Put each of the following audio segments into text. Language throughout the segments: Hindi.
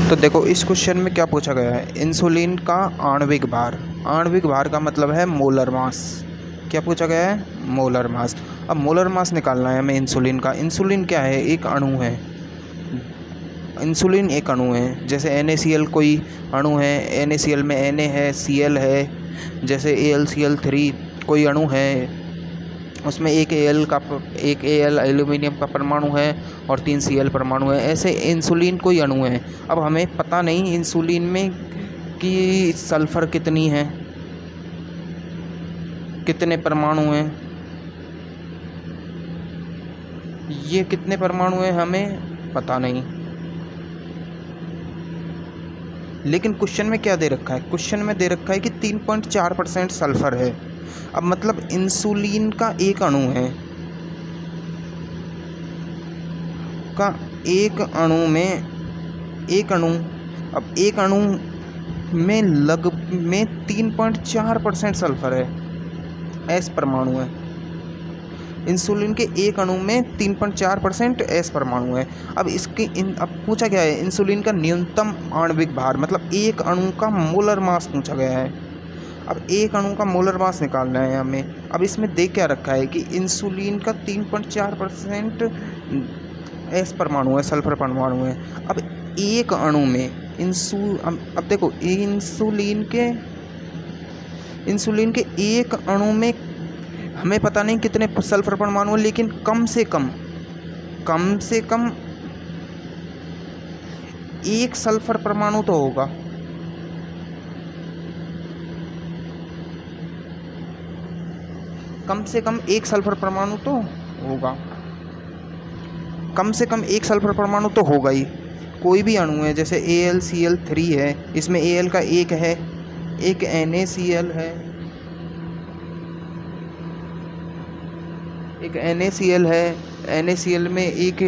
तो देखो इस क्वेश्चन में क्या पूछा गया है, इंसुलिन का आणविक भार। आणविक भार का मतलब है मोलर मास। क्या पूछा गया है? Molar mass. अब मोलर मास निकालना है हमें इंसुलिन का। इंसुलिन क्या है? एक अणु है। इंसुलिन एक अणु है, जैसे NaCl कोई अणु है, NaCl में Na है, Cl है। जैसे AlCl3 कोई अणु है, उसमें एक Al एल्यूमिनियम का परमाणु है और 3 Cl परमाणु है। ऐसे इंसुलिन कोई अणु है। अब हमें पता नहीं इंसुलिन में कि सल्फर कितनी है, कितने परमाणु हैं, ये कितने परमाणु हैं हमें पता नहीं। लेकिन क्वेश्चन में क्या दे रखा है? क्वेश्चन में दे रखा है कि 3.4% सल्फर है। अब मतलब इंसुलिन का एक अणु है, का एक अणु अब एक अणु में 3.4% सल्फर है, एस परमाणु है। इंसुलिन के एक अणु में 3.4% एस परमाणु है। अब अब पूछा गया है इंसुलिन का न्यूनतम आणविक भार, मतलब एक अणु का मोलर मास पूछा गया है। अब एक अणु का मोलर मास निकालना है हमें। अब इसमें दे क्या रखा है कि इंसुलिन का 3.4% एस परमाणु है, सल्फर परमाणु है। अब एक अणु में अब देखो इंसुलिन के एक अणु में हमें पता नहीं कितने सल्फर परमाणु है, लेकिन कम से कम एक सल्फर परमाणु तो होगा। कम से कम एक सल्फर परमाणु तो होगा। कम से कम एक सल्फर परमाणु तो होगा ही। कोई भी अणु है, जैसे AlCl3 है, इसमें Al का एक है, एक NaCl है, एक NaCl है। NaCl में एक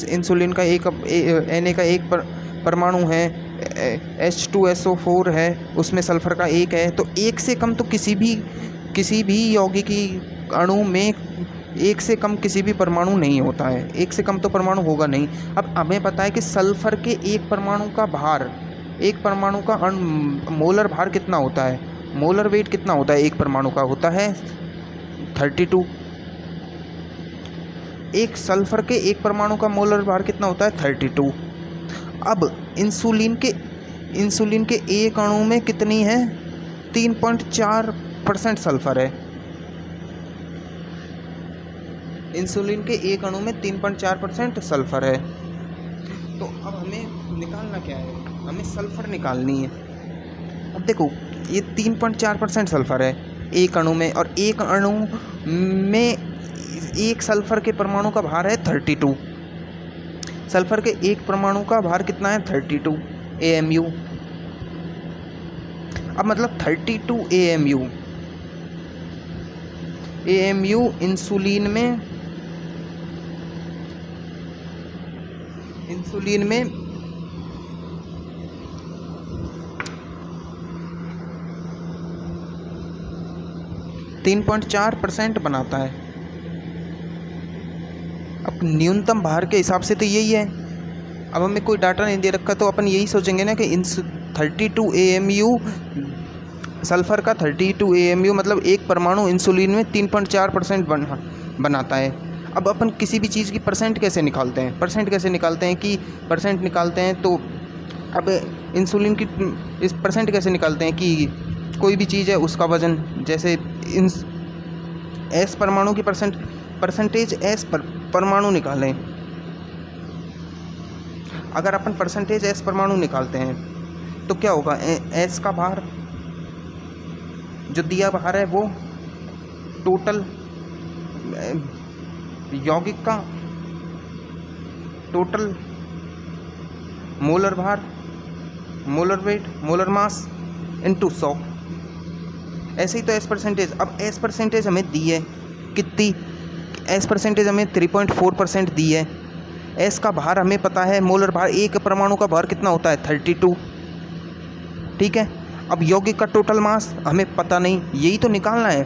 इंसुलिन का एक Na का एक परमाणु है, H2SO4 है, उसमें सल्फर का एक है। तो एक से कम तो किसी भी यौगिकी अणु में एक से कम किसी भी परमाणु नहीं होता है। एक से कम तो परमाणु होगा नहीं। अब हमें पता है कि सल्फर के एक परमाणु का भार, एक परमाणु का मोलर भार कितना होता है, मोलर वेट कितना होता है एक परमाणु का? होता है 32। एक सल्फर के एक परमाणु का मोलर भार कितना होता है? 32। अब इंसुलिन के एक अणु में कितनी है? 3.4% सल्फर है। इंसुलिन के एक अणु में 3.4% सल्फर है। तो अब हमें निकालना क्या है? हमें सल्फर निकालनी है। अब देखो ये 3.4% सल्फर है एक अणु में, और एक अणु में एक सल्फर के परमाणु का भार है 32। सल्फर के एक परमाणु का भार कितना है? 32 AMU। अब मतलब 32 AMU इंसुलिन में 3.4% बनाता है। अब न्यूनतम भार के हिसाब से तो यही है। अब हमें कोई डाटा नहीं दे रखा, तो अपन यही सोचेंगे ना कि 32 AMU सल्फर का 32 AMU मतलब एक परमाणु इंसुलिन में 3.4% बनाता है। अब अपन किसी भी चीज़ की परसेंट कैसे निकालते हैं तो अब इंसुलिन की इस परसेंट कैसे निकालते हैं कि कोई भी चीज़ है उसका वजन, जैसे एस परमाणु की परसेंटेज एस परमाणु निकालें। अगर अपन परसेंटेज एस परमाणु निकालते हैं तो क्या होगा? एस का भार जो दिया भार है वो टोटल यौगिक का टोटल मोलर भार, molar weight, molar mass into 100। ऐसे ही तो एस परसेंटेज। अब एस परसेंटेज हमें दी है कितनी? एस परसेंटेज हमें 3.4% दी है। एस का भार हमें पता है, मोलर भार एक परमाणु का भार कितना होता है? 32। ठीक है। अब यौगिक का टोटल मास हमें पता नहीं, यही तो निकालना है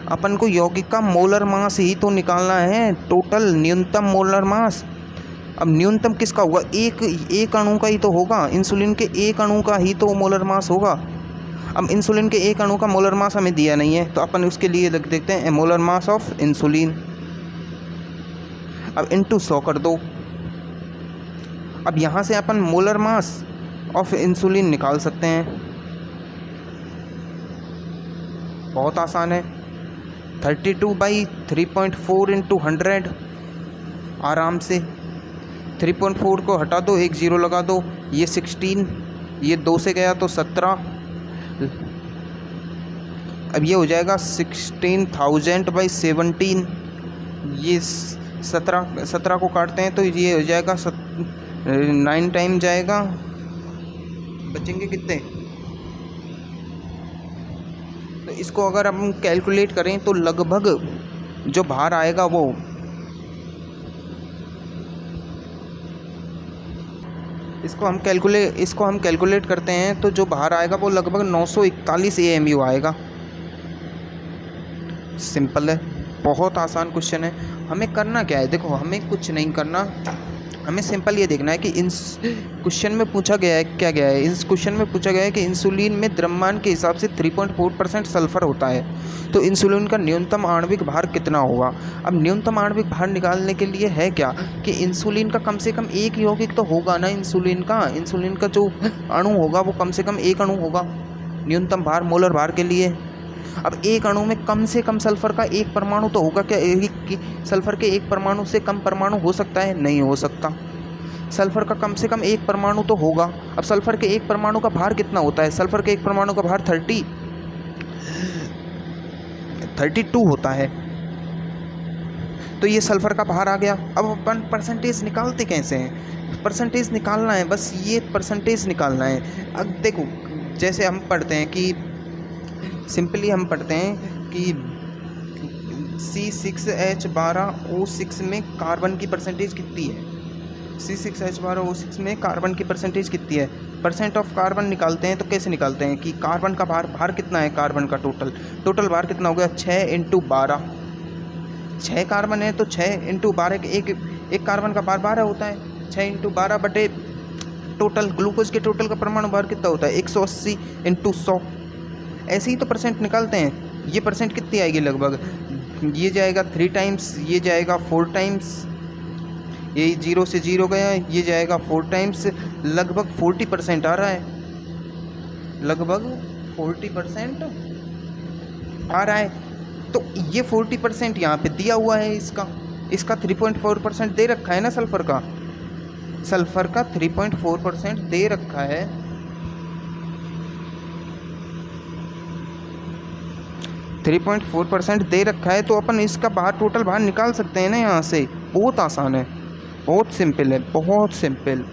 अपन को यौगिक का मोलर मास ही तो निकालना है, टोटल न्यूनतम मोलर मास। अब न्यूनतम किसका होगा, एक अणु का ही तो होगा, इंसुलिन के एक अणु का ही तो मोलर मास होगा। अब इंसुलिन के एक अणु का मोलर मास हमें दिया नहीं है, तो अपन उसके लिए लिख देते हैं मोलर मास ऑफ इंसुलिन। अब इनटू 100 कर दो। अब यहाँ से अपन मोलर मास ऑफ इंसुलिन निकाल सकते हैं, बहुत आसान है। 32/3.4 इंटू 100, आराम से 3.4 को हटा दो, एक जीरो लगा दो, ये 16, ये 2 से गया तो 17, अब ये हो जाएगा 16,000/17, ये 17 को काटते हैं तो ये हो जाएगा 9 टाइम जाएगा, बचेंगे कितने। तो इसको अगर हम कैलकुलेट करें तो लगभग जो बाहर आएगा वो इसको हम कैलकुलेट करते हैं तो जो बाहर आएगा वो लगभग 941 AMU आएगा। सिंपल है, बहुत आसान क्वेश्चन है। हमें करना क्या है, देखो हमें कुछ नहीं करना, हमें सिंपल ये देखना है कि इस क्वेश्चन में पूछा गया है क्या गया है। इस क्वेश्चन में पूछा गया है कि इंसुलिन में द्रव्यमान के हिसाब से 3.4% सल्फर होता है, तो इंसुलिन का न्यूनतम आणविक भार कितना होगा। अब न्यूनतम आणविक भार निकालने के लिए है क्या कि इंसुलिन का कम से कम एक यौगिक तो होगा ना, इंसुलिन का जो अणु होगा वो कम से कम एक अणु होगा न्यूनतम भार मोलर भार के लिए। अब एक अणु में कम से कम सल्फर का एक परमाणु तो होगा क्या, सल्फर के एक परमाणु से कम परमाणु हो सकता है, नहीं हो सकता। सल्फर का कम से कम एक परमाणु तो होगा। अब सल्फर के एक परमाणु का भार कितना होता है, सल्फर के एक परमाणु का भार 32 होता है, तो ये सल्फर का भार आ गया। अब अपन परसेंटेज निकालते कैसे हैं, परसेंटेज निकालना है, बस ये परसेंटेज निकालना है। अब देखो जैसे हम पढ़ते हैं कि सिंपली हम पढ़ते हैं कि C6H12O6 में कार्बन की परसेंटेज कितनी है, C6H12O6 में कार्बन की परसेंटेज कितनी है, परसेंट ऑफ कार्बन निकालते हैं। तो कैसे निकालते हैं कि कार्बन का भार कितना है, कार्बन का टोटल भार कितना हो गया, 6 × 12, 6 कार्बन है तो 6 × 12, एक कार्बन का भार 12 होता है, 6 × 12 बटे टोटल ग्लूकोज के टोटल का परमाणु भार कितना होता है, 180 × 100। ऐसे ही तो परसेंट निकालते हैं। ये परसेंट कितनी आएगी, लगभग ये जाएगा 3 टाइम्स, ये जाएगा 4 टाइम्स, ये 0 से 0 गया, ये जाएगा 4 टाइम्स, लगभग 40% आ रहा है, लगभग 40% आ रहा है। तो ये 40% यहाँ पे दिया हुआ है, इसका 3.4% दे रखा है ना, सल्फर का 3.4% दे रखा है। %3.4% दे रखा है, तो अपन इसका बाहर टोटल बाहर निकाल सकते हैं ना यहाँ से। बहुत आसान है, बहुत सिंपल है, बहुत सिंपल।